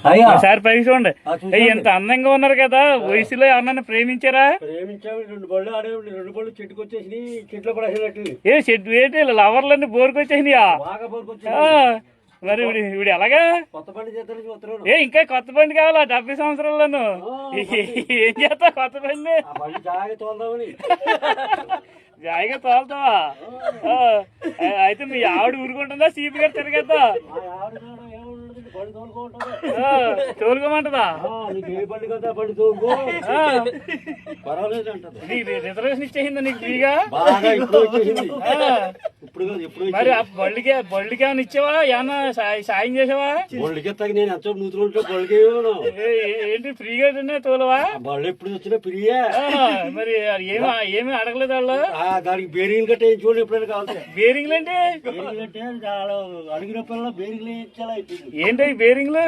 ఒకసారి పైకి చూడండి. ఎంత అందంగా ఉన్నారు కదా, వయసులో ఎవరన్నా ప్రేమించారా? ప్రేమించాము. 2 బళ్ళు ఆడే 2 బళ్ళు చెట్టుకు వచ్చేసి చెట్లు కూడా ఏ చెట్టు ఏంటి లవర్లన్నీ బోరుకు వచ్చేసినాయా? బాగా బోరుకొచ్చాయి. మరి ఇప్పుడు ఎలాగా? కొత్త బండి చేస్తాను. ఇంకా కొత్త బండి కావాలా? 70 సంవత్సరాలను ఏం చేస్తా కొత్త బండి? జాగ్రత్త తోలుదామని. జాయిగా తోలుతావా? అయితే మీ ఆవిడ ఊరుకుంటుందా? సీపీ గారు తిరగద్దా? తోలుకోమంటదా? రిజర్వేషన్ ఇచ్చేసిందా నీకు ఫ్రీగా? మరి ఆ బళ్ళకి ఏమైనా ఇచ్చావా? ఏమన్నా సాయం చేసావా? నేను ఎంతో నూతులు ఏంటి ఫ్రీగా తోలవా? బళ్ళు ఎప్పుడు వచ్చినా ఫ్రీయే. మరి ఏమి అడగలేదు వాళ్ళు? దానికి బేరింగ్ కట్టే చూడండి ఎప్పుడైనా కావాలి. బేరింగ్లు అంటే అడిగినప్పుడు బేరింగ్లు ఏంటి బేరింగ్లు?